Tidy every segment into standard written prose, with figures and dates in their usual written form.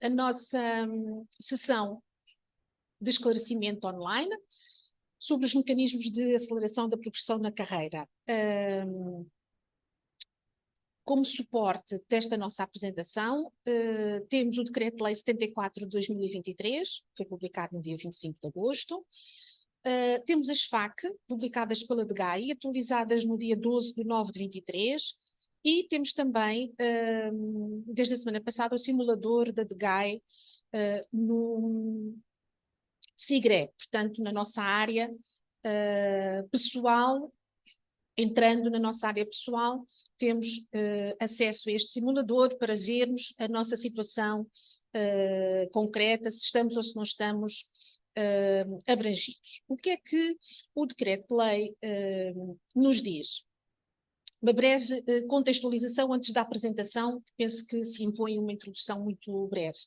a nossa sessão de esclarecimento online sobre os mecanismos de aceleração da progressão na carreira. Como suporte desta nossa apresentação, temos o Decreto-Lei 74 de 2023, que foi publicado no dia 25 de agosto. Temos as FAQ, publicadas pela DGAI, atualizadas no dia 12 de 9 de 23, e temos também, desde a semana passada, o simulador da DGAI no SIGRE, portanto, na nossa área pessoal. Entrando na nossa área pessoal, temos acesso a este simulador para vermos a nossa situação concreta, se estamos ou se não estamos abrangidos. O que é que o Decreto-Lei nos diz? Uma breve contextualização antes da apresentação, penso que se impõe uma introdução muito breve.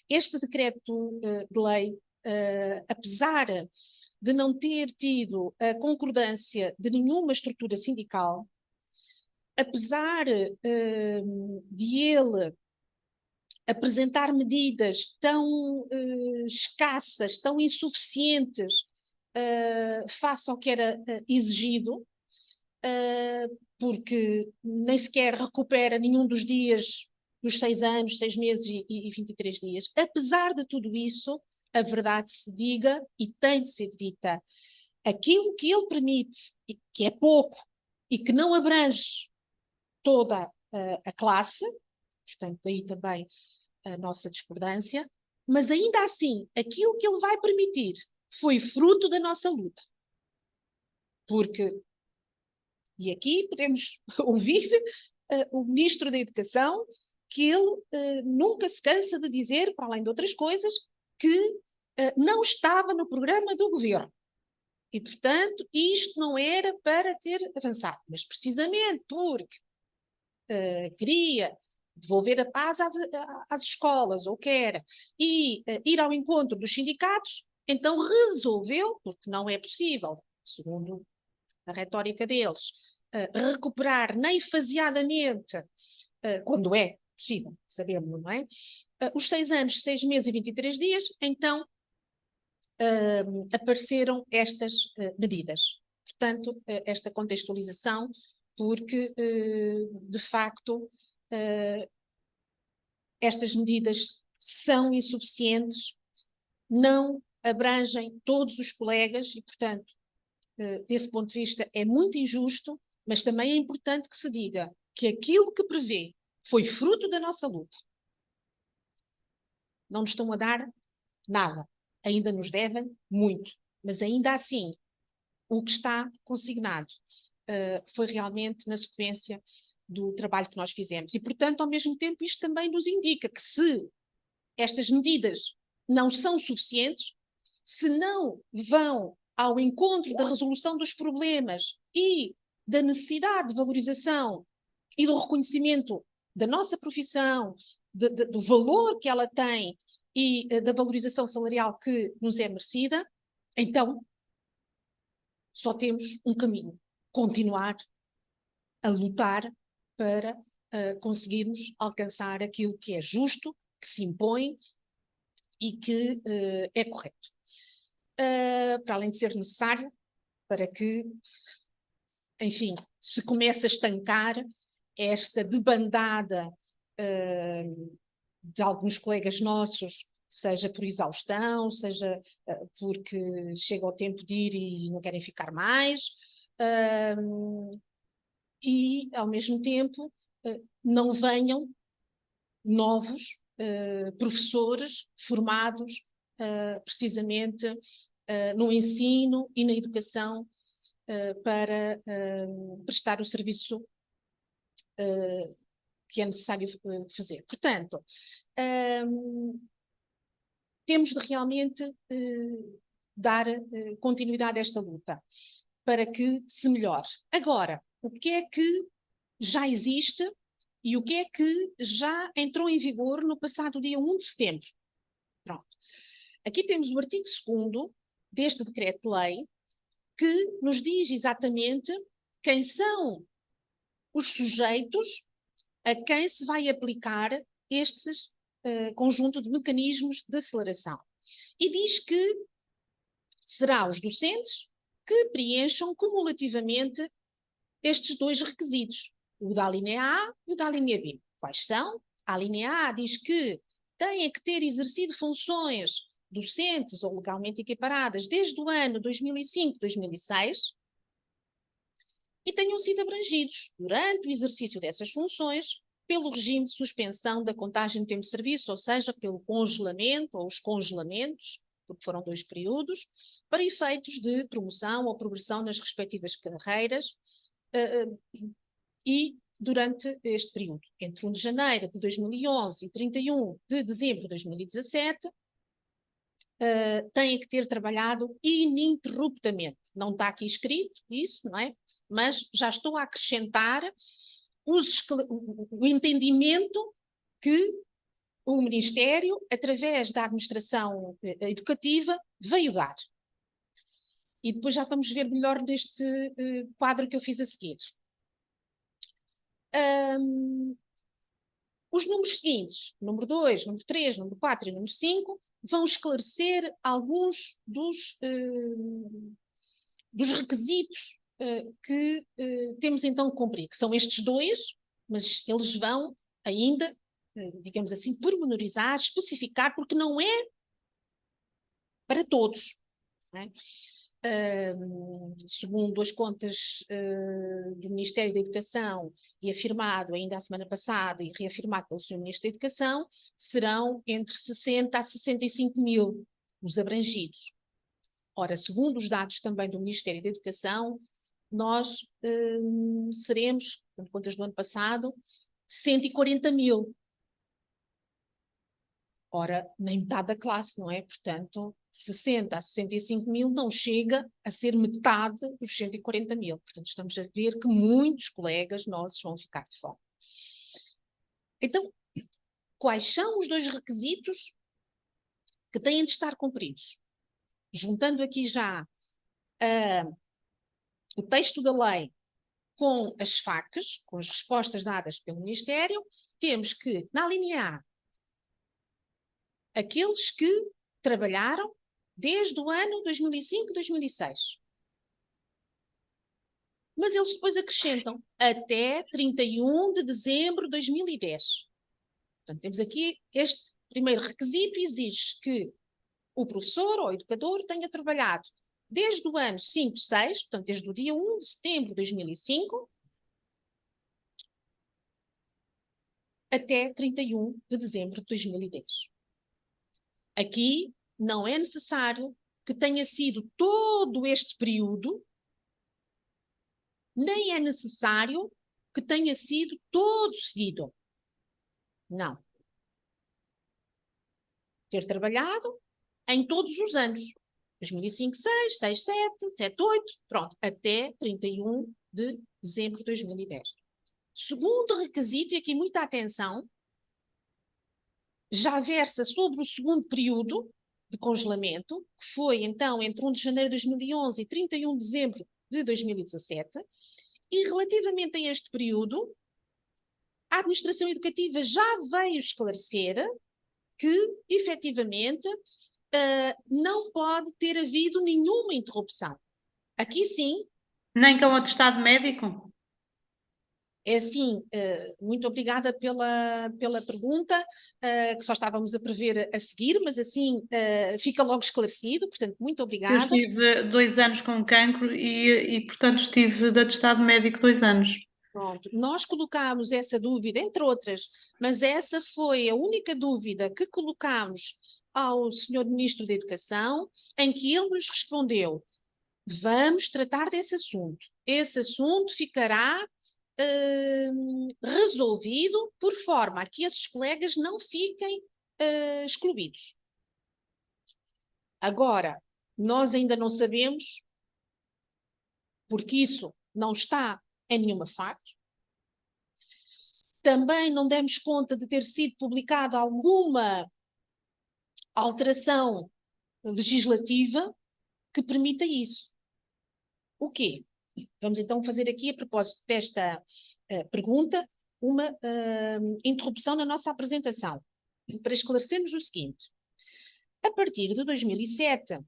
Este decreto de lei, apesar de não ter tido a concordância de nenhuma estrutura sindical, apesar de ele apresentar medidas tão escassas, tão insuficientes face ao que era exigido, porque nem sequer recupera nenhum dos dias dos 6 anos, 6 meses e 23 dias. Apesar de tudo isso, a verdade se diga e tem de ser dita. Aquilo que ele permite, que é pouco e que não abrange toda a classe, portanto, daí também a nossa discordância, mas ainda assim, aquilo que ele vai permitir foi fruto da nossa luta. Porque, e aqui podemos ouvir o Ministro da Educação, que ele nunca se cansa de dizer, para além de outras coisas, que não estava no programa do governo. E, portanto, isto não era para ter avançado, mas precisamente porque queria devolver a paz às escolas, ou quer, e ir ao encontro dos sindicatos, então resolveu, porque não é possível, segundo a retórica deles, recuperar nem faseadamente, quando é possível, sabemos, não é? Os 6 anos, 6 meses e 23 dias, então apareceram estas medidas. Portanto, esta contextualização, porque, de facto, estas medidas são insuficientes, não abrangem todos os colegas e, portanto, desse ponto de vista, é muito injusto, mas também é importante que se diga que aquilo que prevê foi fruto da nossa luta. Não nos estão a dar nada. Ainda nos devem muito. Mas ainda assim, o que está consignado foi realmente na sequência do trabalho que nós fizemos. E, portanto, ao mesmo tempo, isto também nos indica que se estas medidas não são suficientes, se não vão ao encontro da resolução dos problemas e da necessidade de valorização e do reconhecimento da nossa profissão, do valor que ela tem e da valorização salarial que nos é merecida, então só temos um caminho: continuar a lutar para conseguirmos alcançar aquilo que é justo, que se impõe e que é correto. Para além de ser necessário para que, enfim, se comece a estancar esta debandada de alguns colegas nossos, seja por exaustão, seja porque chega o tempo de ir e não querem ficar mais, e, ao mesmo tempo, não venham novos professores formados precisamente no ensino e na educação para prestar o serviço que é necessário fazer. Portanto, temos de realmente dar continuidade a esta luta para que se melhore. Agora, o que é que já existe e o que é que já entrou em vigor no passado dia 1 de setembro? Pronto. Aqui temos o artigo 2º deste decreto-lei, que nos diz exatamente quem são os sujeitos a quem se vai aplicar estes conjunto de mecanismos de aceleração. E diz que será os docentes que preencham cumulativamente estes dois requisitos, o da linha A e o da linha B. Quais são? A linha A diz que têm que ter exercido funções docentes ou legalmente equiparadas desde o ano 2005-2006 e tenham sido abrangidos, durante o exercício dessas funções, pelo regime de suspensão da contagem do tempo de serviço, ou seja, pelo congelamento ou os congelamentos, porque foram 2 períodos, para efeitos de promoção ou progressão nas respectivas carreiras, e durante este período, entre 1 de janeiro de 2011 e 31 de dezembro de 2017, têm que ter trabalhado ininterruptamente. Não está aqui escrito isso, não é? Mas já estou a acrescentar o entendimento que o Ministério, através da administração educativa, veio dar. E depois já vamos ver melhor neste quadro que eu fiz a seguir. Os números seguintes, número 2, número 3, número 4 e número 5, vão esclarecer alguns dos requisitos que temos então que cumprir, que são estes dois, mas eles vão ainda, digamos assim, pormenorizar, especificar, porque não é para todos. Não é? Segundo as contas do Ministério da Educação e afirmado ainda a semana passada e reafirmado pelo Sr. Ministro da Educação, serão entre 60 a 65 mil os abrangidos. Ora, segundo os dados também do Ministério da Educação, nós seremos, por contas do ano passado, 140 mil. Ora, nem metade da classe, não é? Portanto, 60 a 65 mil não chega a ser metade dos 140 mil. Portanto, estamos a ver que muitos colegas nossos vão ficar de fora. Então, quais são os dois requisitos que têm de estar cumpridos? Juntando aqui já o texto da lei com as FAQs, com as respostas dadas pelo Ministério, temos que, na linha A, aqueles que trabalharam desde o ano 2005-2006. Mas eles depois acrescentam até 31 de dezembro de 2010. Portanto, temos aqui este primeiro requisito, exige que o professor ou o educador tenha trabalhado desde o ano 5-6, portanto, desde o dia 1 de setembro de 2005, até 31 de dezembro de 2010. Aqui não é necessário que tenha sido todo este período, nem é necessário que tenha sido todo seguido. Não. Ter trabalhado em todos os anos. 2005, 6, 6, 7, 7, 8, pronto, até 31 de dezembro de 2010. Segundo requisito, e aqui muita atenção, já versa sobre o segundo período de congelamento, que foi então entre 1 de janeiro de 2011 e 31 de dezembro de 2017, e relativamente a este período, a administração educativa já veio esclarecer que, efetivamente, não pode ter havido nenhuma interrupção. Aqui sim. Nem com o atestado médico? É assim, muito obrigada pela pergunta, que só estávamos a prever a seguir, mas assim fica logo esclarecido, portanto, muito obrigada. Eu estive 2 anos com cancro e portanto, estive de atestado médico 2 anos. Pronto, nós colocámos essa dúvida, entre outras, mas essa foi a única dúvida que colocámos ao Sr. Ministro da Educação, em que ele nos respondeu: vamos tratar desse assunto. Esse assunto ficará resolvido por forma a que esses colegas não fiquem excluídos. Agora, nós ainda não sabemos, porque isso não está em nenhuma FAQ. Também não demos conta de ter sido publicada alguma alteração legislativa que permita isso. O quê? Vamos então fazer aqui, a propósito desta pergunta, uma interrupção na nossa apresentação. para esclarecermos o seguinte. A partir de 2007,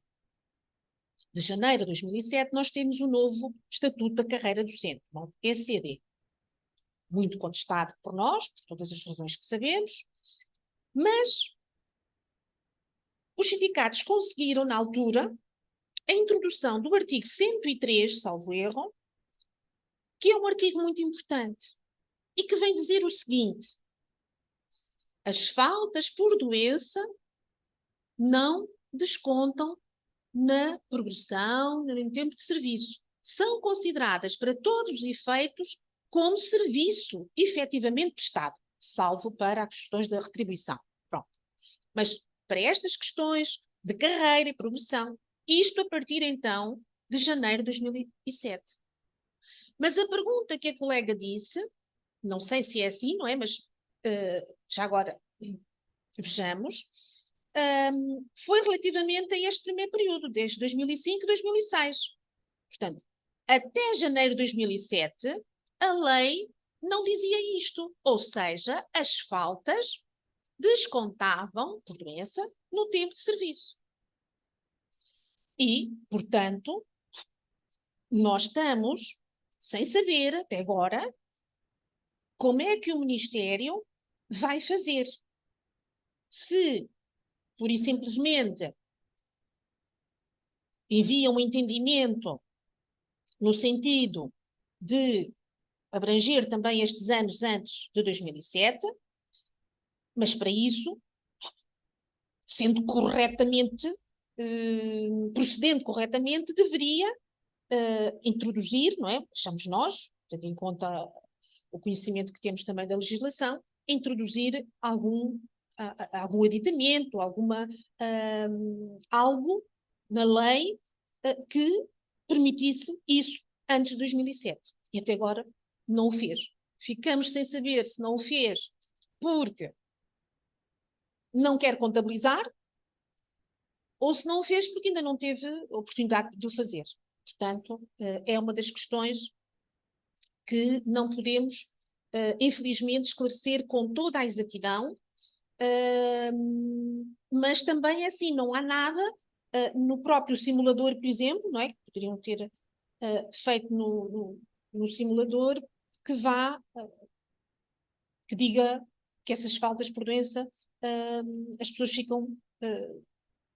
de janeiro de 2007, nós temos o novo Estatuto da Carreira Docente, o ECD. Muito contestado por nós, por todas as razões que sabemos, mas os sindicatos conseguiram, na altura, a introdução do artigo 103, salvo erro, que é um artigo muito importante e que vem dizer o seguinte: as faltas por doença não descontam na progressão, no tempo de serviço. São consideradas, para todos os efeitos, como serviço efetivamente prestado, salvo para as questões da retribuição. Pronto. Mas para estas questões de carreira e progressão, isto a partir então de janeiro de 2007. Mas a pergunta que a colega disse, não sei se é assim, não é? Mas já agora vejamos, foi relativamente a este primeiro período, desde 2005 e 2006. Portanto, até janeiro de 2007, a lei não dizia isto. Ou seja, as faltas descontavam, por doença, no tempo de serviço. E, portanto, nós estamos sem saber, até agora, como é que o Ministério vai fazer. Se, pura e simplesmente, envia um entendimento no sentido de abranger também estes anos antes de 2007, mas para isso, sendo corretamente, procedendo corretamente, deveria introduzir, não é? Achamos nós, tendo em conta o conhecimento que temos também da legislação, introduzir algum aditamento, algo na lei que permitisse isso antes de 2007. E até agora não o fez. Ficamos sem saber se não o fez porque não quer contabilizar ou se não o fez porque ainda não teve oportunidade de o fazer. Portanto, é uma das questões que não podemos, infelizmente, esclarecer com toda a exatidão, mas também, assim, não há nada no próprio simulador, por exemplo, não é? Que poderiam ter feito no simulador que vá, que diga que essas faltas por doença as pessoas ficam,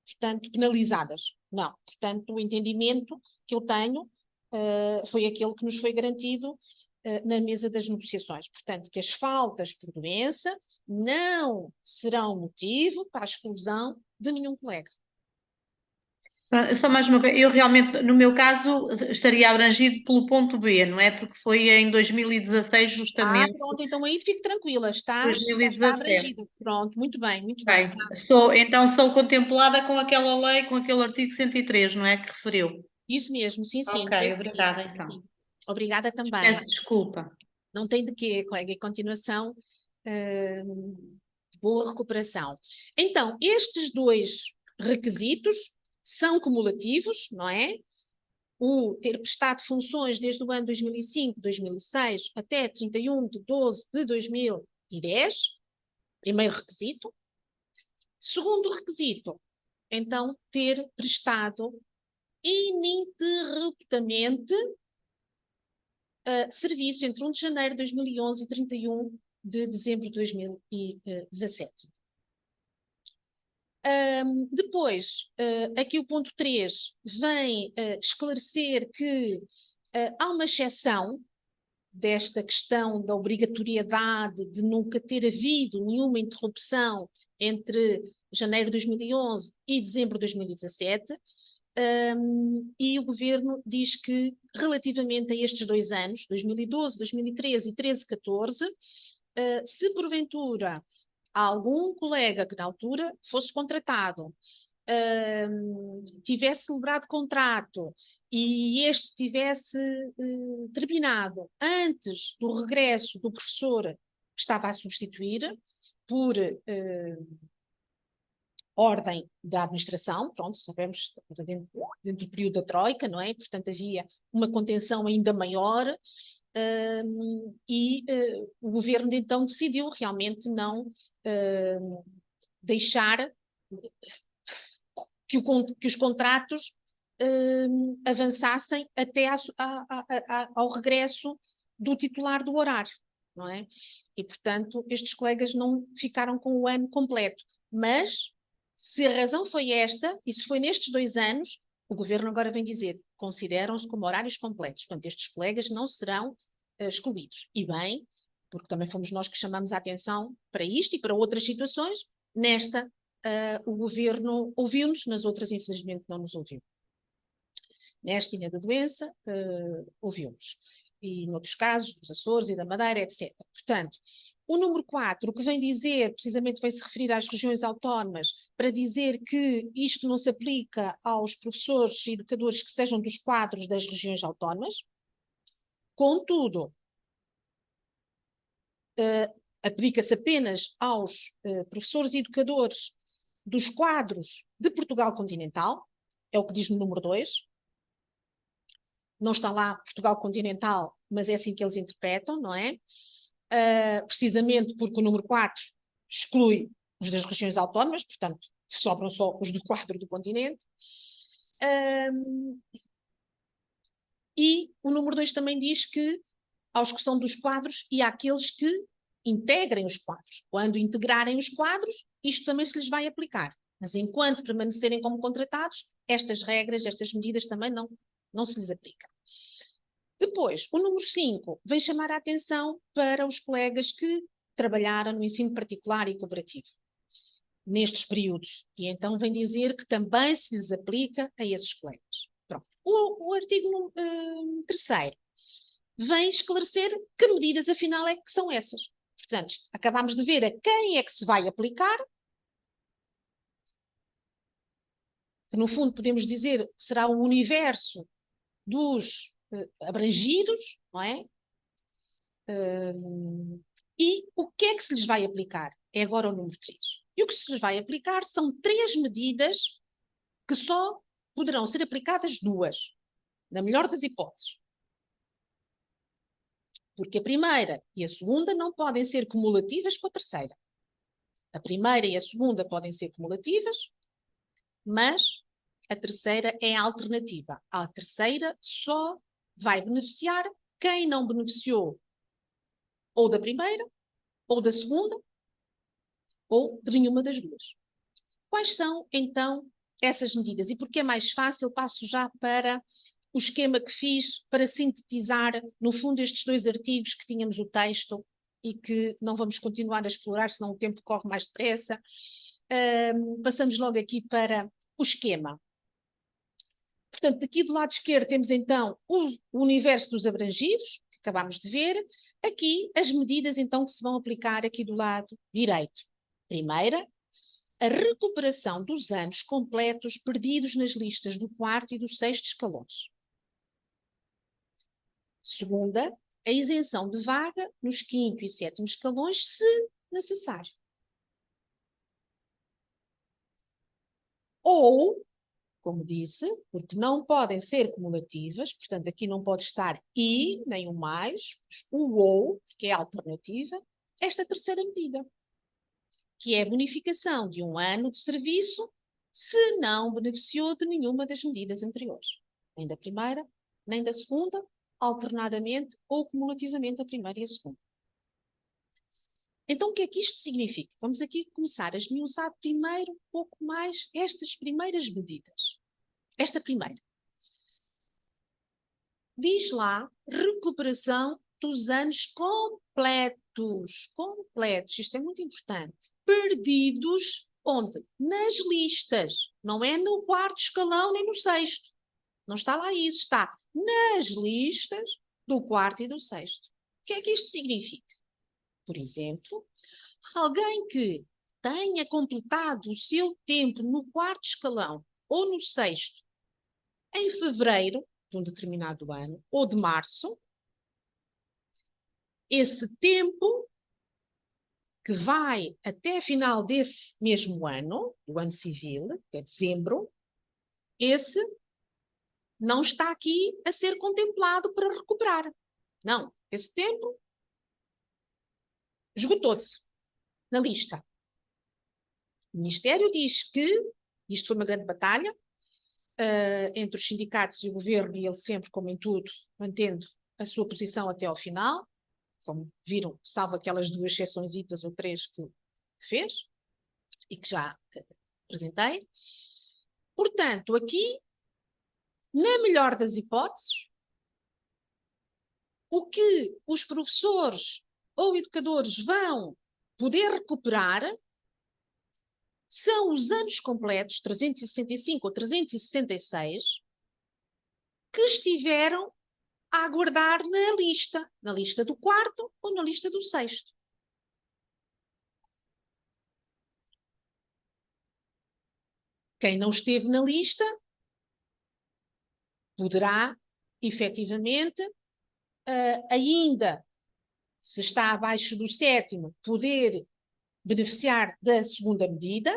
portanto, penalizadas. Não. Portanto, o entendimento que eu tenho foi aquele que nos foi garantido na mesa das negociações. Portanto, que as faltas por doença não serão motivo para a exclusão de nenhum colega. Só mais uma coisa, eu realmente, no meu caso, estaria abrangido pelo ponto B, não é? Porque foi em 2016, justamente. Pronto, então aí fique tranquila, está 2017. abrangida. Pronto, muito bem, muito Bem, bem. então sou contemplada com aquela lei, com aquele artigo 103, não é? Que referiu. Isso mesmo, sim, sim. Ok, obrigada então. Sim. Obrigada também. Peço desculpa. Não tem de quê, colega, em continuação, boa recuperação. Então, estes dois requisitos são cumulativos, não é? O ter prestado funções desde o ano 2005, 2006 até 31 de 12 de 2010, primeiro requisito. Segundo requisito, então, ter prestado ininterruptamente serviço entre 1 de janeiro de 2011 e 31 de dezembro de 2017. Depois, aqui o ponto 3 vem esclarecer que há uma exceção desta questão da obrigatoriedade de nunca ter havido nenhuma interrupção entre janeiro de 2011 e dezembro de 2017, e o Governo diz que, relativamente a estes 2 anos, 2012, 2013 e 13-14, se porventura algum colega que na altura fosse contratado, tivesse celebrado contrato e este tivesse terminado antes do regresso do professor que estava a substituir, por ordem da administração, pronto, sabemos, dentro do período da Troika, não é? Portanto, havia uma contenção ainda maior, e o governo então decidiu realmente não deixar que os contratos avançassem até ao regresso do titular do horário, não é? E, portanto, estes colegas não ficaram com o ano completo. Mas, se a razão foi esta, e se foi nestes 2 anos, o governo agora vem dizer, consideram-se como horários completos. Portanto, estes colegas não serão excluídos. E bem, porque também fomos nós que chamamos a atenção para isto e para outras situações. Nesta, o governo ouviu-nos, nas outras, infelizmente, não nos ouviu. Nesta linha da doença, ouviu-nos. E noutros casos, dos Açores e da Madeira, etc. Portanto, o número 4, o que vem dizer, precisamente vem-se referir às regiões autónomas, para dizer que isto não se aplica aos professores e educadores que sejam dos quadros das regiões autónomas. Contudo, aplica-se apenas aos professores e educadores dos quadros de Portugal continental, é o que diz no número 2. Não está lá Portugal continental, mas é assim que eles interpretam, não é? Precisamente porque o número 4 exclui os das regiões autónomas, portanto, sobram só os do quadro do continente. E o número 2 também diz que aos que são dos quadros e àqueles que integrem os quadros. Quando integrarem os quadros, isto também se lhes vai aplicar. Mas enquanto permanecerem como contratados, estas regras, estas medidas também não se lhes aplicam. Depois, o número 5 vem chamar a atenção para os colegas que trabalharam no ensino particular e cooperativo nestes períodos. E então vem dizer que também se lhes aplica a esses colegas. Pronto. O artigo 3º vem esclarecer que medidas, afinal, é que são essas. Portanto, acabámos de ver a quem é que se vai aplicar, que no fundo podemos dizer que será o universo dos abrangidos, não é? E o que é que se lhes vai aplicar? É agora o número 3. E o que se lhes vai aplicar são 3 medidas que só poderão ser aplicadas 2, na melhor das hipóteses. Porque a primeira e a segunda não podem ser cumulativas com a terceira. A primeira e a segunda podem ser cumulativas, mas a terceira é a alternativa. A terceira só vai beneficiar quem não beneficiou ou da primeira, ou da segunda, ou de nenhuma das duas. Quais são, então, essas medidas? E porque é mais fácil, passo já para o esquema que fiz para sintetizar, no fundo, estes 2 artigos que tínhamos o texto e que não vamos continuar a explorar, senão o tempo corre mais depressa. Passamos logo aqui para o esquema. Portanto, aqui do lado esquerdo temos então o universo dos abrangidos, que acabámos de ver. Aqui as medidas então que se vão aplicar aqui do lado direito. Primeira, a recuperação dos anos completos perdidos nas listas do 4º e do 6º escalões. Segunda, a isenção de vaga nos 5º e 7º escalões, se necessário. Ou, como disse, porque não podem ser cumulativas, portanto aqui não pode estar e, nem o mais, o ou, que é a alternativa, esta terceira medida, que é a bonificação de 1 ano de serviço se não beneficiou de nenhuma das medidas anteriores, nem da primeira, nem da segunda, alternadamente ou cumulativamente a primeira e a segunda. Então, o que é que isto significa? Vamos aqui começar a esmiuçar primeiro um pouco mais estas primeiras medidas. Esta primeira. Diz lá, recuperação dos anos completos. Completos, isto é muito importante. Perdidos, onde? Nas listas. Não é no 4º escalão, nem no 6º. Não está lá isso, está nas listas do 4º e do 6º. O que é que isto significa? Por exemplo, alguém que tenha completado o seu tempo no 4º escalão ou no 6º em fevereiro de um determinado ano ou de março, esse tempo que vai até a final desse mesmo ano, do ano civil, até dezembro, esse não está aqui a ser contemplado para recuperar. Não, esse tempo esgotou-se na lista. O Ministério diz que, isto foi uma grande batalha, entre os sindicatos e o governo, e ele sempre, como em tudo, mantendo a sua posição até ao final, como viram, salvo aquelas 2 exceçõezitas ou 3 que fez, e que já apresentei. Portanto, aqui, na melhor das hipóteses, o que os professores ou educadores vão poder recuperar são os anos completos, 365 ou 366, que estiveram a aguardar na lista do 4º ou na lista do 6º. Quem não esteve na lista poderá, efetivamente, ainda, se está abaixo do 7º, poder beneficiar da segunda medida,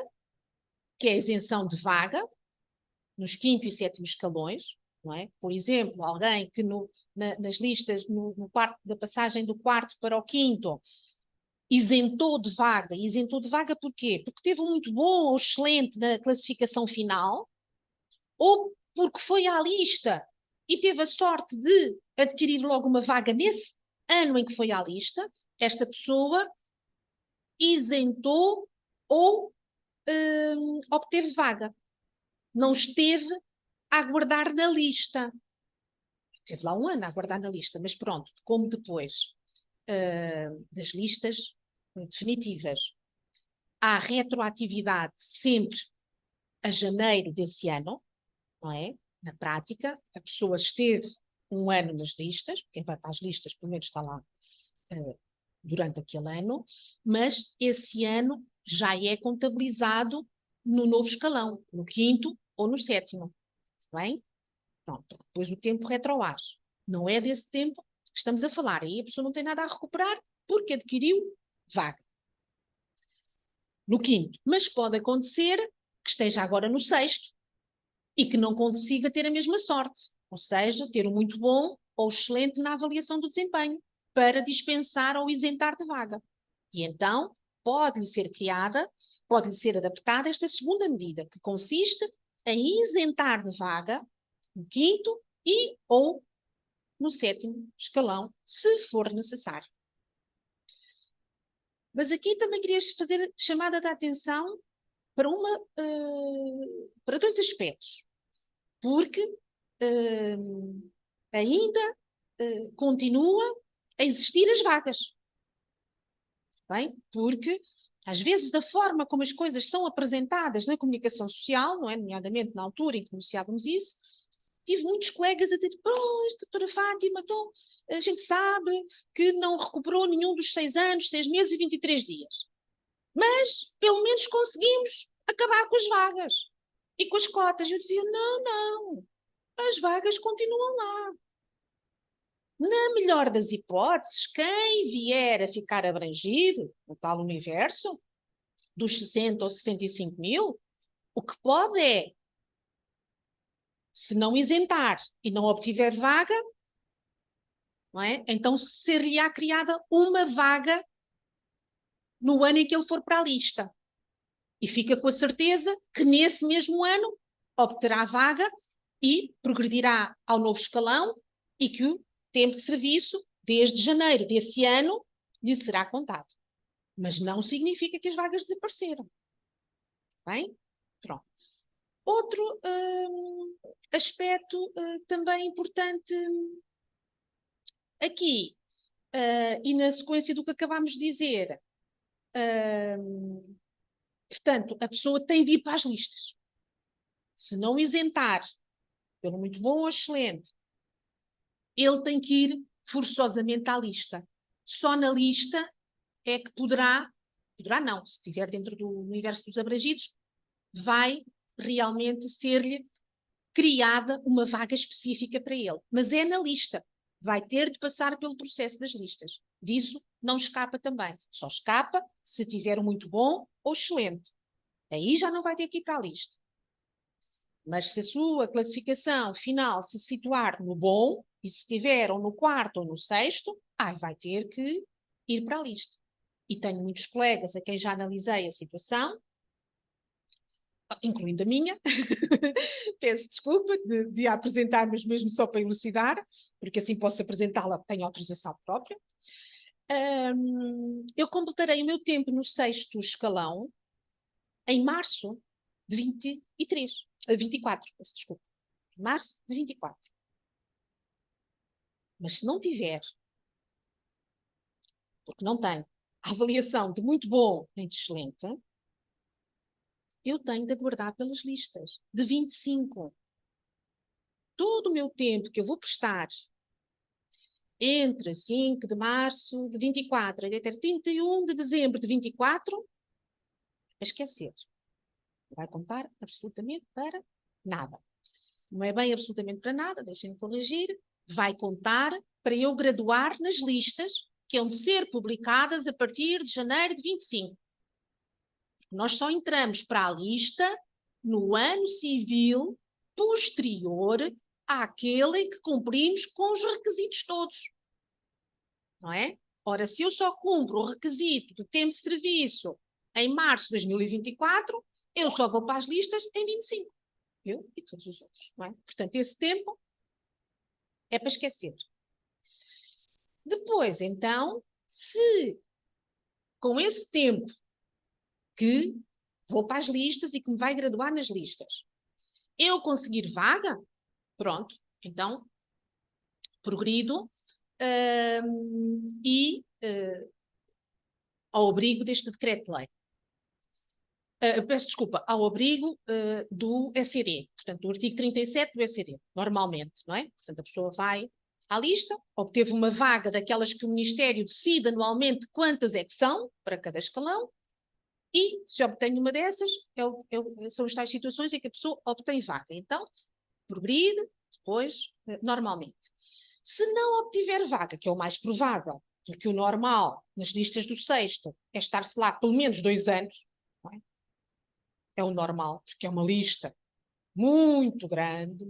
que é a isenção de vaga, nos 5º e 7º escalões, não é? Por exemplo, alguém que nas listas, no quarto, da passagem do 4º para o 5º, isentou de vaga porquê? Porque teve um muito bom ou excelente na classificação final, ou porque foi à lista e teve a sorte de adquirir logo uma vaga nesse ano em que foi à lista, esta pessoa isentou ou obteve vaga. Não esteve a aguardar na lista. Esteve lá um ano a aguardar na lista, mas pronto, como depois das listas definitivas há retroatividade sempre a janeiro desse ano, não é? Na prática, a pessoa esteve um ano nas listas, quem vai para as listas pelo menos está lá durante aquele ano, mas esse ano já é contabilizado no novo escalão, no 5º ou no 7º. Bem? Pronto, depois o tempo retroage. Não é desse tempo que estamos a falar. Aí a pessoa não tem nada a recuperar porque adquiriu vaga. No 5º. Mas pode acontecer que esteja agora no 6º e que não consiga ter a mesma sorte. Ou seja, ter um muito bom ou excelente na avaliação do desempenho para dispensar ou isentar de vaga. E então pode-lhe ser criada, pode-lhe ser adaptada esta segunda medida, que consiste em isentar de vaga no 5º e ou no 7º escalão, se for necessário. Mas aqui também queria fazer chamada de atenção para, para 2 aspectos, porque ainda continua a existir as vagas. Bem? Porque, às vezes, da forma como as coisas são apresentadas na comunicação social, não é? Nomeadamente na altura em que anunciávamos isso, tive muitos colegas a dizer, pois, doutora Fátima, então, a gente sabe que não recuperou nenhum dos 6 anos, 6 meses e 23 dias. Mas, pelo menos, conseguimos acabar com as vagas e com as cotas. Eu dizia, não, as vagas continuam lá. Na melhor das hipóteses, quem vier a ficar abrangido no tal universo dos 60 ou 65 mil, o que pode é, se não isentar e não obtiver vaga, não é? Então seria criada uma vaga no ano em que ele for para a lista. E fica com a certeza que nesse mesmo ano obterá vaga e progredirá ao novo escalão e que o tempo de serviço, desde janeiro desse ano, lhe será contado. Mas não significa que as vagas desapareceram. Bem? Pronto. Outro aspecto também importante aqui, e na sequência do que acabámos de dizer, portanto, a pessoa tem de ir para as listas. Se não isentar, pelo muito bom ou excelente, ele tem que ir forçosamente à lista. Só na lista é que poderá não, se estiver dentro do universo dos abrangidos, vai realmente ser-lhe criada uma vaga específica para ele. Mas é na lista. Vai ter de passar pelo processo das listas. Disso não escapa também. Só escapa se tiver um muito bom ou excelente. Aí já não vai ter que ir para a lista. Mas se a sua classificação final se situar no bom, e se estiver ou no 4º ou no 6º, vai ter que ir para a lista. E tenho muitos colegas a quem já analisei a situação incluindo a minha, peço desculpa de a apresentar, mas mesmo só para elucidar, porque assim posso apresentá-la, tenho autorização própria. Eu completarei o meu tempo no 6º escalão em março de 24, peço desculpa. Março de 24. Mas se não tiver, porque não tenho, a avaliação de muito bom nem de excelente, eu tenho de aguardar pelas listas de 25. Todo o meu tempo que eu vou prestar entre 5 de março de 24 e até 31 de dezembro de 24, a esquecer. Não vai contar absolutamente para nada. Não é bem absolutamente para nada, deixem-me corrigir. Vai contar para eu graduar nas listas que hão de ser publicadas a partir de janeiro de 25. Nós só entramos para a lista no ano civil posterior àquele em que cumprimos com os requisitos todos. Não é? Ora, se eu só cumpro o requisito do tempo de serviço em março de 2024, eu só vou para as listas em 25. Eu e todos os outros. Não é? Portanto, esse tempo é para esquecer. Depois, então, se com esse tempo que vou para as listas e que me vai graduar nas listas, eu conseguir vaga, pronto, então progrido ao abrigo deste decreto-lei. Peço desculpa, ao abrigo do SCD, portanto, do artigo 37 do SCD, normalmente, não é? Portanto, a pessoa vai à lista, obteve uma vaga daquelas que o Ministério decide anualmente quantas é que são para cada escalão, e se obtém uma dessas, são as tais situações em que a pessoa obtém vaga. Então, progride, depois, normalmente. Se não obtiver vaga, que é o mais provável, porque o normal nas listas do 6º é estar-se lá pelo menos 2 anos, não é? É o normal, porque é uma lista muito grande,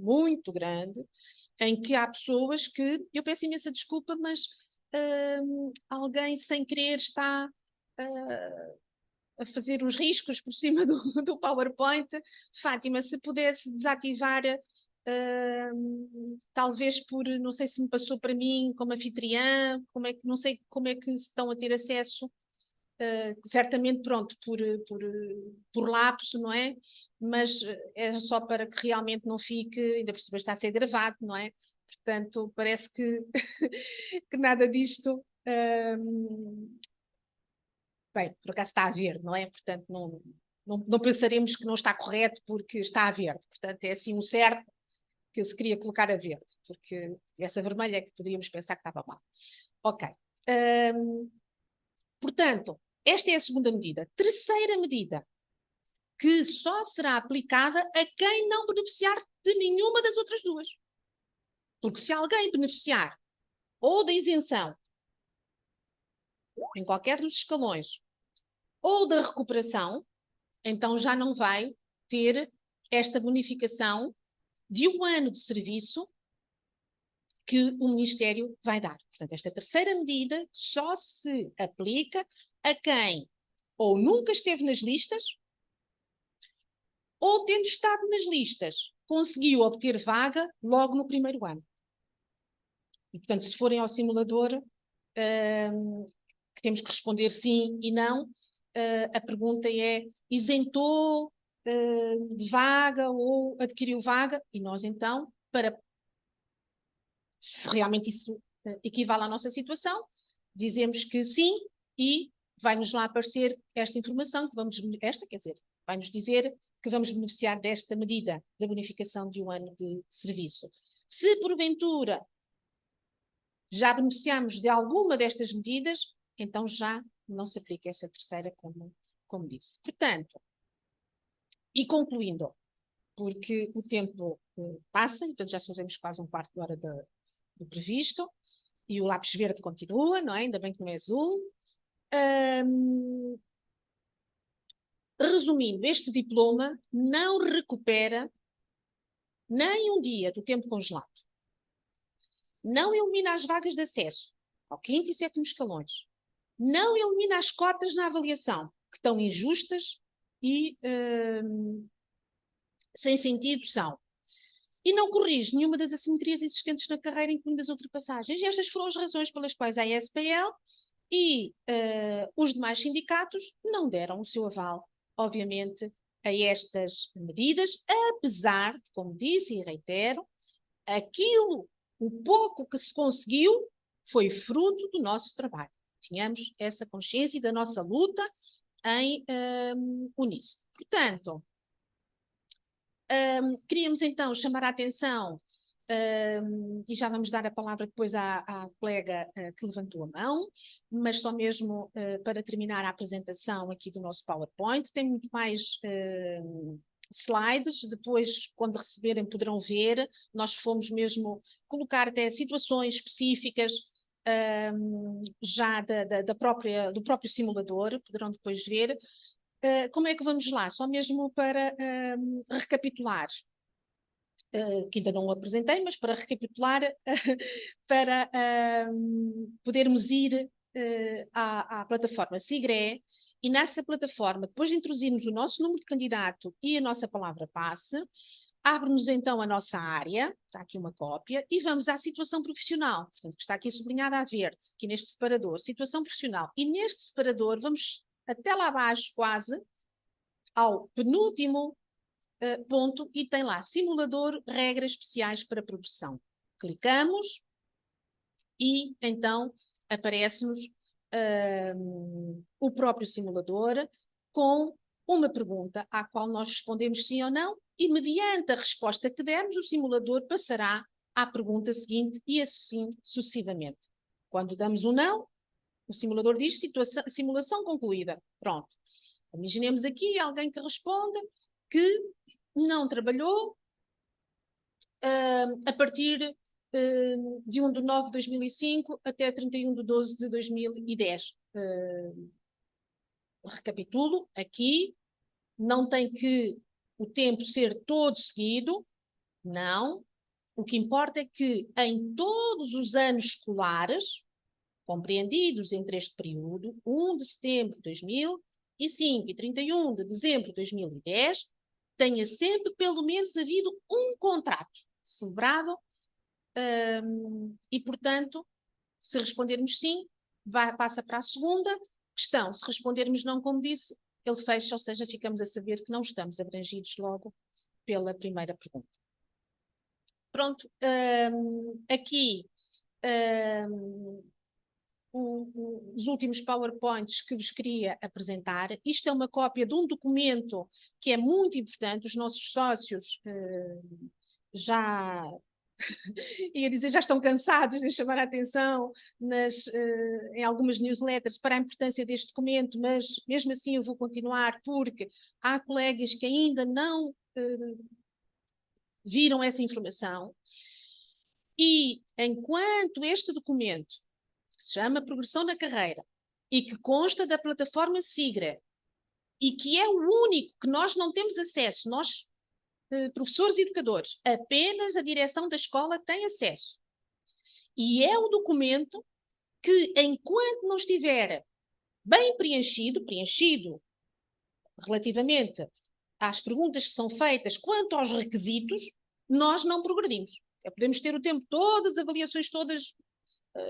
em que há pessoas que, eu peço imensa desculpa, mas alguém sem querer está a fazer uns riscos por cima do PowerPoint. Fátima, se pudesse desativar, talvez por, não sei se me passou para mim como anfitriã, não sei como é que estão a ter acesso. Certamente, pronto, por lapso, não é? Mas é só para que realmente não fique, ainda por cima está a ser gravado, não é? Portanto, parece que, que nada disto. Bem, por acaso está a ver, não é? Portanto, não pensaremos que não está correto porque está a verde. Portanto, é assim um certo que eu se queria colocar a verde, porque essa vermelha é que poderíamos pensar que estava mal. Ok. Portanto, esta é a segunda medida. Terceira medida, que só será aplicada a quem não beneficiar de nenhuma das outras duas. Porque se alguém beneficiar ou da isenção em qualquer dos escalões ou da recuperação, então já não vai ter esta bonificação de 1 ano de serviço que o Ministério vai dar. Portanto, esta terceira medida só se aplica a quem ou nunca esteve nas listas ou, tendo estado nas listas, conseguiu obter vaga logo no primeiro ano. E, portanto, se forem ao simulador, que temos que responder sim e não, a pergunta é: isentou de vaga ou adquiriu vaga? E nós, então, se realmente isso equivale à nossa situação, dizemos que sim e vai-nos lá aparecer esta informação, vai-nos dizer que vamos beneficiar desta medida da bonificação de 1 ano de serviço. Se, porventura, já beneficiamos de alguma destas medidas, então já não se aplica essa terceira, como disse. Portanto, e concluindo, porque o tempo passa, portanto já fazemos quase 1/4 de hora do previsto, e o lápis verde continua, não é? Ainda bem que não é azul. Resumindo, este diploma não recupera nem um dia do tempo congelado. Não elimina as vagas de acesso ao 5º e 7º escalões. Não elimina as cotas na avaliação, que estão injustas e sem sentido são: e não corrige nenhuma das assimetrias existentes na carreira, incluindo as ultrapassagens. E estas foram as razões pelas quais a ESPL e os demais sindicatos não deram o seu aval, obviamente, a estas medidas, apesar de, como disse e reitero, o pouco que se conseguiu foi fruto do nosso trabalho. Tínhamos essa consciência e da nossa luta em uníssono. Portanto, queríamos então chamar a atenção, e já vamos dar a palavra depois à colega que levantou a mão, mas só mesmo para terminar a apresentação aqui do nosso PowerPoint. Tem muito mais slides, depois quando receberem poderão ver. Nós fomos mesmo colocar até situações específicas já do próprio simulador, poderão depois ver. Como é que vamos lá? Só mesmo para recapitular, que ainda não o apresentei, mas para recapitular, para podermos ir à plataforma SIGRE, e nessa plataforma, depois de introduzirmos o nosso número de candidato e a nossa palavra-passe, abre-nos então a nossa área, está aqui uma cópia, e vamos à situação profissional, portanto, que está aqui sublinhada a verde, aqui neste separador, situação profissional. E neste separador vamos até lá abaixo, quase, ao penúltimo ponto, e tem lá simulador, regras especiais para progressão. Clicamos e então aparece-nos o próprio simulador com uma pergunta à qual nós respondemos sim ou não, e mediante a resposta que dermos, o simulador passará à pergunta seguinte e assim sucessivamente. Quando damos um não, o simulador diz simulação concluída. Pronto. Imaginemos aqui alguém que responde que não trabalhou a partir de 1 de 9 de 2005 até 31 de 12 de 2010. Recapitulo aqui, não tem que o tempo ser todo seguido, não. O que importa é que em todos os anos escolares, compreendidos entre este período, 1 de setembro de 2005 e 31 de dezembro de 2010, tenha sempre pelo menos havido um contrato celebrado e, portanto, se respondermos sim, passa para a segunda questão. Se respondermos não, como disse, ele fecha, ou seja, ficamos a saber que não estamos abrangidos logo pela primeira pergunta. Pronto, aqui os últimos PowerPoints que vos queria apresentar. Isto é uma cópia de um documento que é muito importante. Os nossos sócios já ia dizer, já estão cansados de chamar a atenção em algumas newsletters para a importância deste documento, mas mesmo assim eu vou continuar, porque há colegas que ainda não viram essa informação. E enquanto este documento, que se chama Progressão na Carreira, e que consta da plataforma SIGRE, e que é o único que nós não temos acesso, nós, professores e educadores, apenas a direção da escola tem acesso. E é o documento que, enquanto não estiver bem preenchido relativamente às perguntas que são feitas quanto aos requisitos, nós não progredimos. Podemos ter o tempo todo, as avaliações todas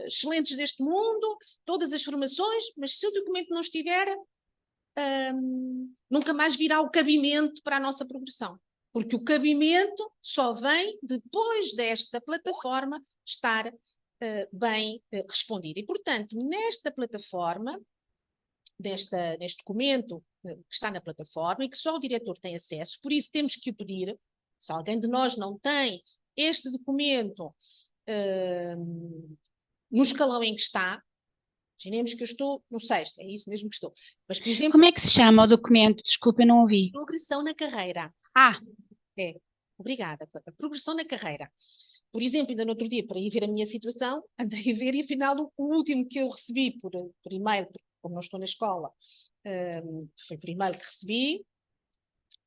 excelentes deste mundo, todas as formações, mas se o documento não estiver, nunca mais virá o cabimento para a nossa progressão. Porque o cabimento só vem depois desta plataforma estar bem respondida. E, portanto, nesta plataforma, neste documento que está na plataforma e que só o diretor tem acesso, por isso temos que o pedir. Se alguém de nós não tem este documento no escalão em que está, imaginemos que eu estou no sexto, é isso mesmo que estou. Mas, por exemplo... Como é que se chama o documento? Desculpa, eu não ouvi. Progressão na carreira. Obrigada. Progressão na carreira. Por exemplo, ainda no outro dia, para ir ver a minha situação, andei a ver e afinal o último que eu recebi por e-mail, porque como não estou na escola, foi por e-mail que recebi,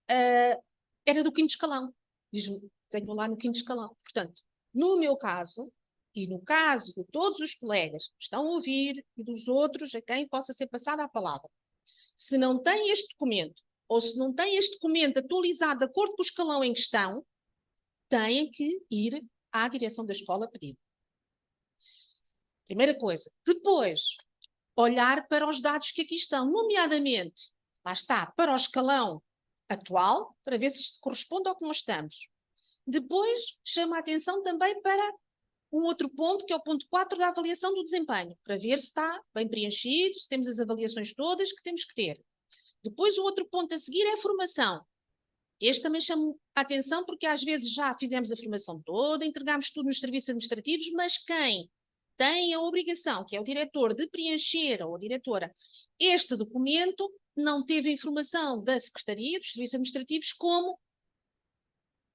era do 5º escalão. Diz-me, tenho lá no 5º escalão. Portanto, no meu caso, e no caso de todos os colegas que estão a ouvir e dos outros a quem possa ser passada a palavra, se não tem este documento, ou se não têm este documento atualizado de acordo com o escalão em questão, têm que ir à direção da escola pedir. Primeira coisa. Depois, olhar para os dados que aqui estão, nomeadamente, lá está, para o escalão atual, para ver se isto corresponde ao que nós estamos. Depois, chama a atenção também para um outro ponto, que é o ponto 4 da avaliação do desempenho, para ver se está bem preenchido, se temos as avaliações todas que temos que ter. Depois, o outro ponto a seguir é a formação. Este também chama a atenção porque às vezes já fizemos a formação toda, entregámos tudo nos serviços administrativos, mas quem tem a obrigação, que é o diretor, de preencher, ou a diretora, este documento, não teve a informação da Secretaria dos Serviços Administrativos como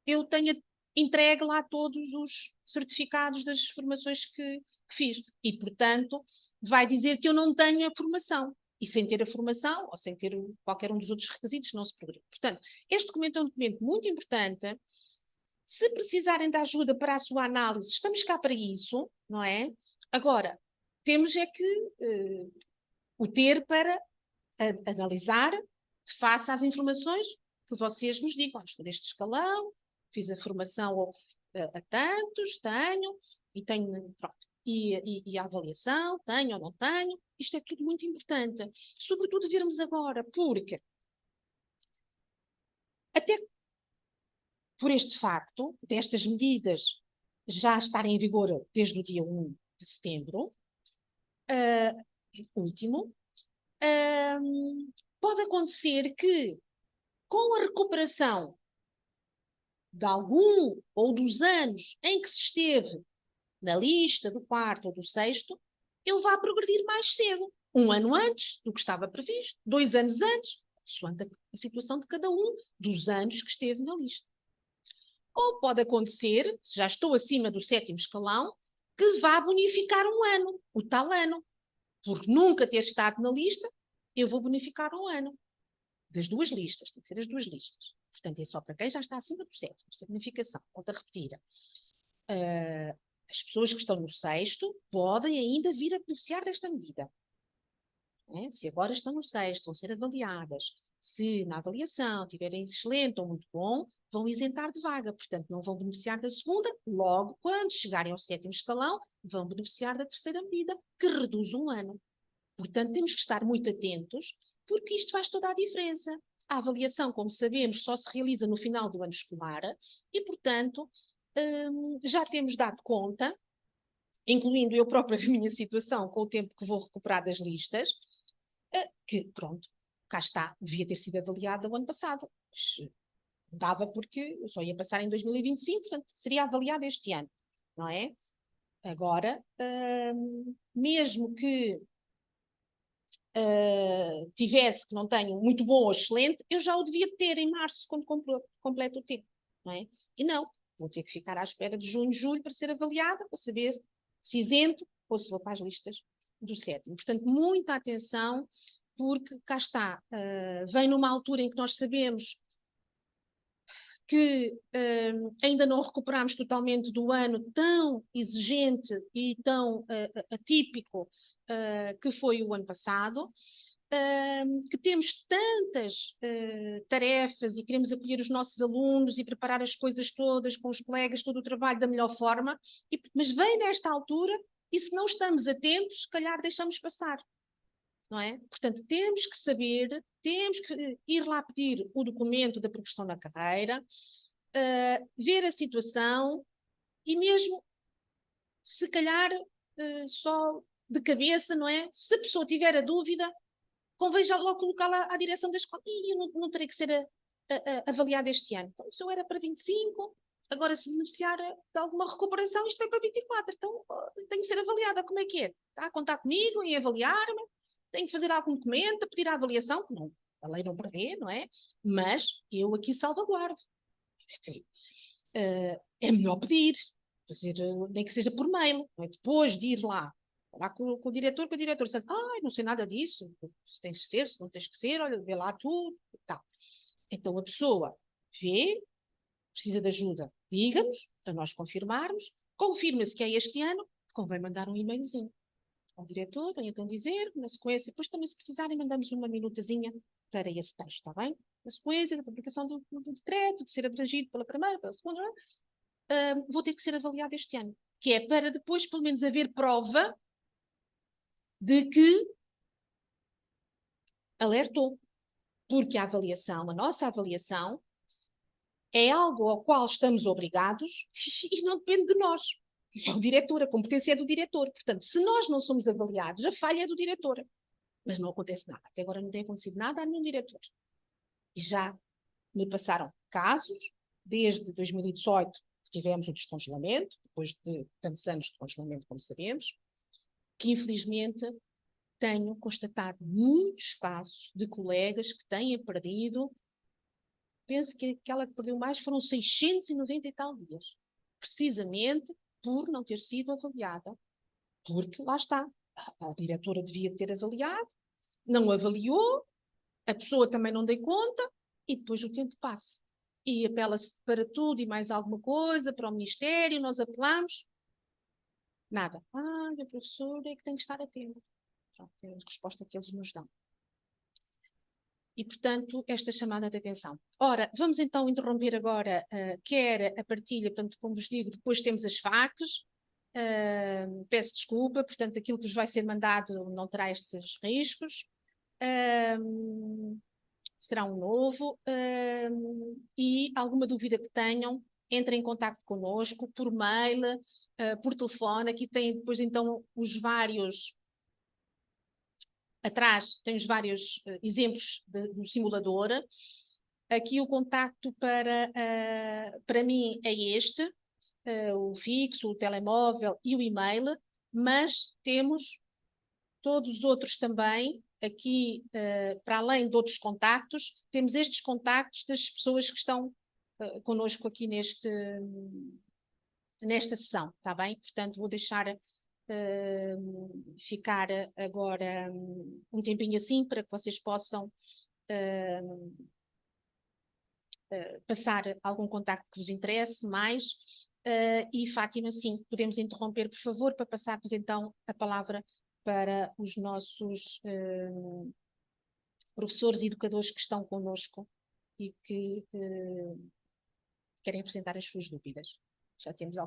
eu tenha entregue lá todos os certificados das formações que fiz. E, portanto, vai dizer que eu não tenho a formação. E sem ter a formação, ou sem ter qualquer um dos outros requisitos, não se progride. Portanto, este documento é um documento muito importante. Se precisarem de ajuda para a sua análise, estamos cá para isso, não é? Agora, temos é que o ter para analisar face às informações que vocês nos digam. Estou neste escalão, fiz a formação a tantos, tenho, e tenho, pronto. E a avaliação, tenho ou não tenho, isto é tudo muito importante. Sobretudo vermos agora, porque até por este facto, destas medidas já estarem em vigor desde o dia 1 de setembro, último, pode acontecer que, com a recuperação de algum ou dos anos em que se esteve na lista do quarto ou do sexto, ele vai progredir mais cedo. 1 ano antes do que estava previsto, 2 anos antes, consoante a situação de cada um dos anos que esteve na lista. Ou pode acontecer, se já estou acima do 7º escalão, que vá bonificar 1 ano, o tal ano. Por nunca ter estado na lista, eu vou bonificar 1 ano. Das 2 listas, tem que ser as 2 listas. Portanto, é só para quem já está acima do 7º, esta bonificação. Volto a repetir. As pessoas que estão no 6º podem ainda vir a beneficiar desta medida. Se agora estão no 6º, vão ser avaliadas. Se na avaliação tiverem excelente ou muito bom, vão isentar de vaga. Portanto, não vão beneficiar da segunda. Logo, quando chegarem ao 7º escalão, vão beneficiar da terceira medida, que reduz 1 ano. Portanto, temos que estar muito atentos, porque isto faz toda a diferença. A avaliação, como sabemos, só se realiza no final do ano escolar e, portanto, já temos dado conta, incluindo eu própria a minha situação, com o tempo que vou recuperar das listas, que, pronto, cá está, devia ter sido avaliada o ano passado. Mas dava porque eu só ia passar em 2025, portanto, seria avaliada este ano, não é? Agora, mesmo que tivesse, que não tenho, muito bom ou excelente, eu já o devia ter em março, quando completo o tempo, não é? E não, vou ter que ficar à espera de junho, julho, para ser avaliada, para saber se isento ou se vou para as listas do 7º. Portanto, muita atenção, porque cá está, vem numa altura em que nós sabemos que ainda não recuperámos totalmente do ano tão exigente e tão atípico que foi o ano passado, que temos tantas tarefas e queremos acolher os nossos alunos e preparar as coisas todas com os colegas, todo o trabalho da melhor forma, mas vem nesta altura e se não estamos atentos, se calhar deixamos passar. Não é? Portanto, temos que saber, temos que ir lá pedir o documento da progressão na carreira, ver a situação e mesmo, se calhar, só de cabeça, não é? Se a pessoa tiver a dúvida, convém já logo colocá-la à direção da escola. E eu não terei que ser avaliada este ano. Então, se eu era para 25, agora se beneficiar de alguma recuperação, isto vai para 24. Então, tenho que ser avaliada. Como é que é? Está a contar comigo em avaliar-me? Tenho que fazer algum documento, pedir a avaliação? Não, a lei não prevê, não é? Mas eu aqui salvaguardo. É melhor pedir, fazer, nem que seja por mail, não é? Depois de ir lá, falar com o diretor diz, não sei nada disso, se tens que ser, se não tens que ser, olha, vê lá tudo, e tal. Então a pessoa vê, precisa de ajuda, liga-nos, para nós confirmarmos, confirma-se que é este ano, convém mandar um e-mailzinho ao diretor, então dizer, na sequência, depois também se precisarem mandamos uma minutazinha para esse texto, está bem? na sequência da publicação do decreto, de ser abrangido pela primeira, pela segunda, vou ter que ser avaliado este ano. Que é para depois, pelo menos, haver prova de que alertou. Porque a nossa avaliação, é algo ao qual estamos obrigados e não depende de nós. É o diretor, a competência é do diretor. Portanto, se nós não somos avaliados, a falha é do diretor. Mas não acontece nada. Até agora não tem acontecido nada a nenhum diretor. E já me passaram casos, desde 2018, que tivemos o descongelamento, depois de tantos anos de congelamento, como sabemos, que infelizmente tenho constatado muitos casos de colegas que têm perdido. Penso que aquela que perdeu mais foram 690 e tal dias. Precisamente por não ter sido avaliada. Porque, lá está, a diretora devia ter avaliado, não avaliou, a pessoa também não deu conta, e depois o tempo passa. E apela-se para tudo e mais alguma coisa, para o Ministério, nós apelamos. Nada. A professora é que tem que estar atenta. Pronto, é a resposta que eles nos dão. E, portanto, esta chamada de atenção. Ora, vamos então interromper agora, quer a partilha, portanto, como vos digo, depois temos as FAQs. Peço desculpa, portanto, aquilo que vos vai ser mandado não terá estes riscos. Será um novo. E alguma dúvida que tenham, entrem em contato connosco, por mail, por telefone. Aqui tem depois, então, os vários... Atrás tem os vários exemplos do simulador. Aqui o contacto para mim é este, o fixo, o telemóvel e o e-mail, mas temos todos os outros também, aqui, para além de outros contactos, temos estes contactos das pessoas que estão connosco aqui nesta sessão, está bem? Portanto, vou deixar ficar agora um tempinho assim para que vocês possam passar algum contacto que vos interesse mais. E Fátima, sim, podemos interromper, por favor, para passarmos então a palavra para os nossos professores e educadores que estão connosco e que querem apresentar as suas dúvidas. Já temos